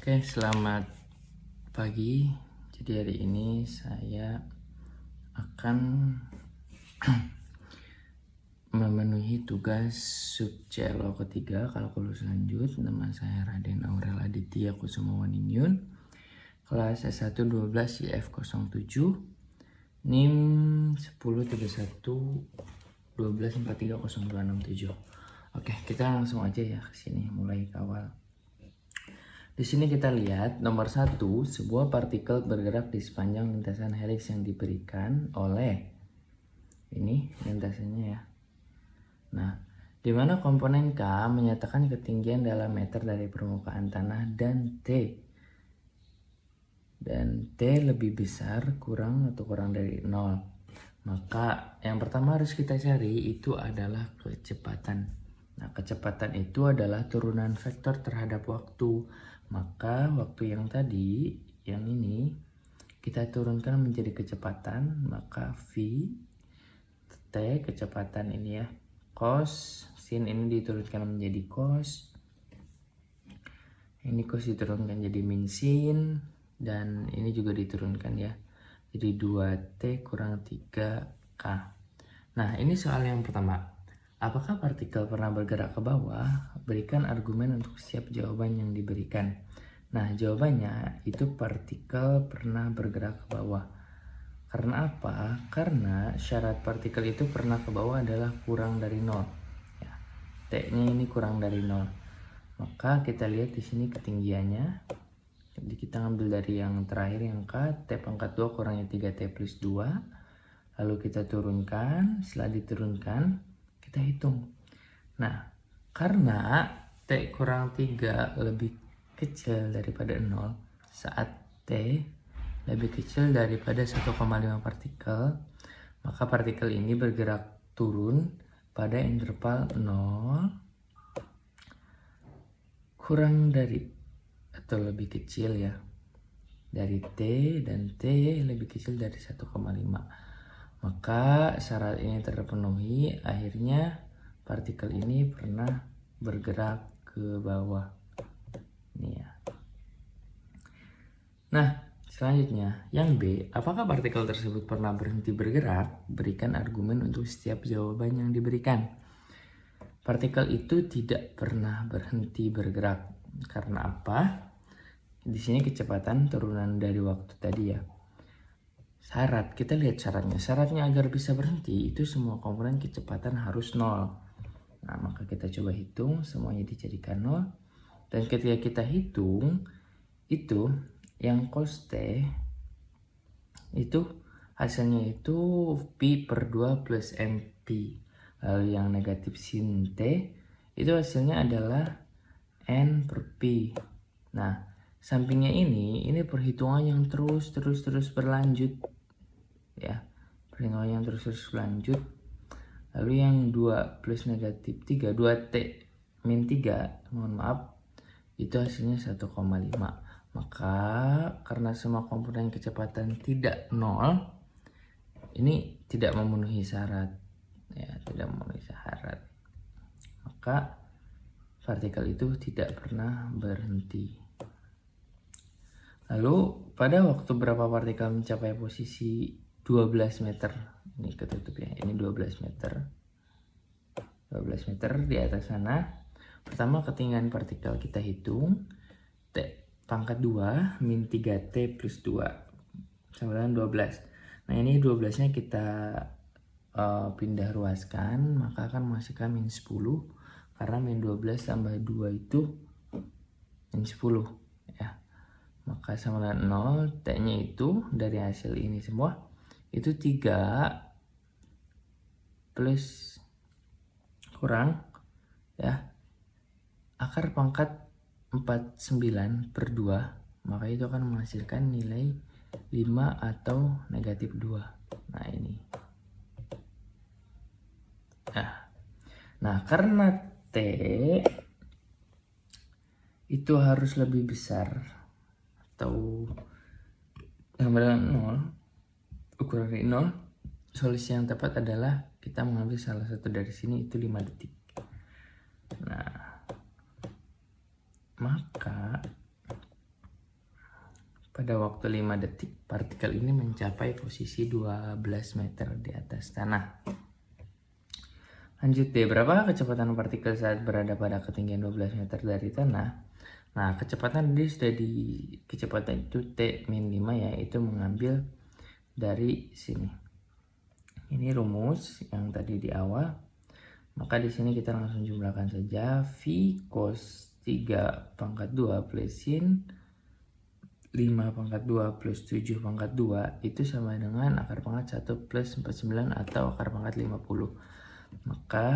Oke, selamat pagi. Jadi hari ini saya akan memenuhi tugas sub CLO ketiga kalkulus lanjut. Nama saya Raden Aurel Aditya Kusumawaningrum. Kelas S1 12 IF07 NIM 1031 12430267. Oke, kita langsung aja ya ke sini mulai ke awal. Di sini kita lihat nomor 1, sebuah partikel bergerak di sepanjang lintasan heliks yang diberikan oleh ini lintasannya ya. Nah, di mana komponen K menyatakan ketinggian dalam meter dari permukaan tanah dan T lebih besar kurang dari 0. Maka yang pertama harus kita cari itu adalah kecepatan. Nah, kecepatan itu adalah turunan vektor terhadap waktu. Maka waktu yang tadi, yang ini, kita turunkan menjadi kecepatan. Maka V, T, kecepatan ini ya, cos, sin ini diturunkan menjadi cos. Ini cos diturunkan jadi min sin, dan ini juga diturunkan ya. Jadi 2T kurang 3K. Nah, ini soal yang pertama. Apakah partikel pernah bergerak ke bawah? Berikan argumen untuk setiap jawaban yang diberikan. Nah, jawabannya itu partikel pernah bergerak ke bawah. Karena apa? Karena syarat partikel itu pernah ke bawah adalah kurang dari 0. Ya, T-nya ini kurang dari 0. Maka kita lihat di sini ketinggiannya. Jadi kita ambil dari yang terakhir yang K, T pangkat 2 kurangnya 3T plus 2. Lalu kita turunkan, setelah diturunkan kita hitung. Nah, karena T kurang 3 lebih kecil daripada 0 saat T lebih kecil daripada 1,5 partikel, maka partikel ini bergerak turun pada interval 0 kurang dari atau lebih kecil ya dari T, dan T lebih kecil dari 1,5. Maka syarat ini terpenuhi, akhirnya partikel ini pernah bergerak ke bawah. Ini ya. Nah, selanjutnya yang B, apakah partikel tersebut pernah berhenti bergerak? Berikan argumen untuk setiap jawaban yang diberikan. Partikel itu tidak pernah berhenti bergerak. Karena apa? Di sini kecepatan turunan dari waktu tadi ya. Syarat, kita lihat syaratnya. Syaratnya agar bisa berhenti itu semua komponen kecepatan harus 0. Nah, maka kita coba hitung, semuanya dijadikan 0. Dan ketika kita hitung, itu yang cos T itu hasilnya itu pi per 2 plus mp. Lalu yang negatif sin T itu hasilnya adalah n per pi. Nah, sampingnya ini perhitungan yang terus berlanjut ya, perhitungan yang terus berlanjut. Lalu yang 2 plus negatif 3, 2T min 3, mohon maaf, itu hasilnya 1,5. Maka karena semua komponen kecepatan tidak 0, ini tidak memenuhi syarat ya, tidak memenuhi syarat. Maka partikel itu tidak pernah berhenti. Lalu pada waktu berapa partikel mencapai posisi 12 meter? Ini ketutup ya, ini 12 meter. 12 meter di atas sana. Pertama ketinggian partikel kita hitung. T pangkat 2 min 3T plus 2 sama dengan 12. Nah, ini 12-nya kita pindah ruaskan, maka akan menghasilkan min 10. Karena min 12 tambah 2 itu min 10 ya. Maka sama dengan 0, T-nya itu dari hasil ini semua itu 3 plus kurang ya akar pangkat 49 per 2, maka itu akan menghasilkan nilai 5 atau negatif 2. Nah, ini. Nah, karena T itu harus lebih besar atau sama dengan 0, ukuran dari 0, solusi yang tepat adalah kita mengambil salah satu dari sini, itu 5 detik. Nah, maka Pada waktu 5 detik, partikel ini mencapai posisi 12 meter di atas tanah. Lanjut deh, berapa kecepatan partikel saat berada pada ketinggian 12 meter dari tanah? Nah, kecepatan tadi sudah kecepatan itu T-5 ya, itu mengambil dari sini. Ini rumus yang tadi di awal. Maka di sini kita langsung jumlahkan saja V cos 3 pangkat 2 plus sin 5 pangkat 2 plus 7 pangkat 2 itu sama dengan akar pangkat 1 plus 49 atau akar pangkat 50. Maka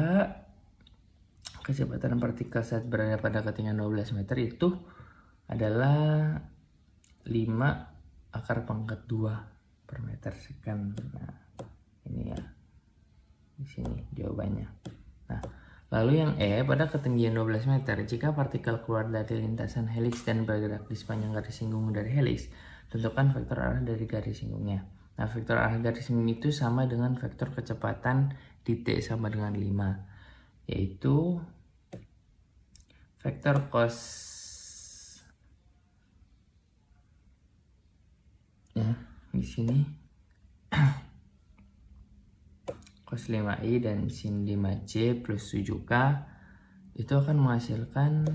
kecepatan partikel saat berada pada ketinggian 12 meter itu adalah 5 akar pangkat 2 per meter second. Nah, ini ya. Di sini jawabannya. Nah, lalu yang E, pada ketinggian 12 meter, jika partikel keluar dari lintasan heliks dan bergerak di sepanjang garis singgung dari heliks, tentukan vektor arah dari garis singgungnya. Nah, vektor arah garis singgung itu sama dengan vektor kecepatan di T sama dengan 5, yaitu vektor cos ya, di sini cos 5i dan sin 5c plus 7k itu akan menghasilkan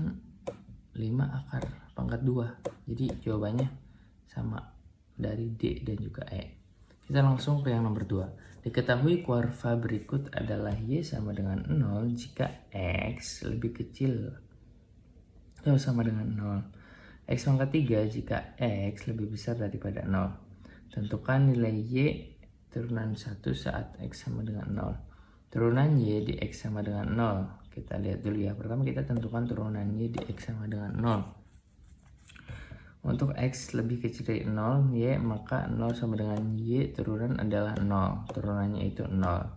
5 akar pangkat 2. Jadi jawabannya sama dari D dan juga E. Kita langsung ke yang nomor 2. Diketahui kuarva berikut adalah Y sama dengan 0 jika X lebih kecil atau sama dengan 0. X pangkat 3 jika X lebih besar daripada 0. Tentukan nilai Y turunan 1 saat X sama dengan 0. Turunan Y di X sama dengan 0. Kita lihat dulu ya. Pertama kita tentukan turunan Y di X sama dengan 0. Untuk X lebih kecil dari 0, Y, maka 0 sama dengan Y turunan adalah 0. Turunannya itu 0.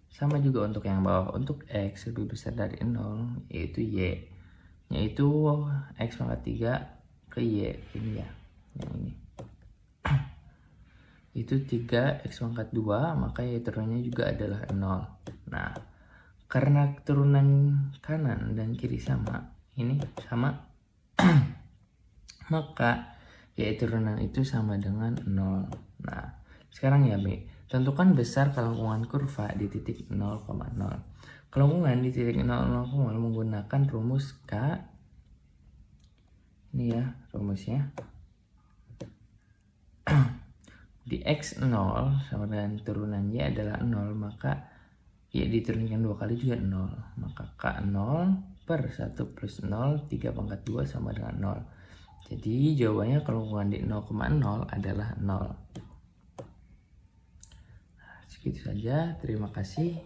Sama juga untuk yang bawah. Untuk X lebih besar dari 0, yaitu Y. Yaitu X pangkat 3 ke Y. Ini ya. Yang ini. Itu 3 X pangkat 2, maka Y turunannya juga adalah 0. Nah, karena turunan kanan dan kiri sama, ini sama, maka Y turunan itu sama dengan 0. Nah, sekarang ya B, tentukan besar kelengkungan kurva di titik 0,0. Kelengkungan di titik 0,0 menggunakan rumus K. Ini ya rumusnya. Di X0 sama dengan turunan Y adalah 0, maka Y diturunkan 2 kali juga 0. Maka K0 per 1 plus 0, 3 pangkat 2 sama dengan 0. Jadi jawabannya kelengkungan di 0,0 adalah 0. Nah, segitu saja. Terima kasih.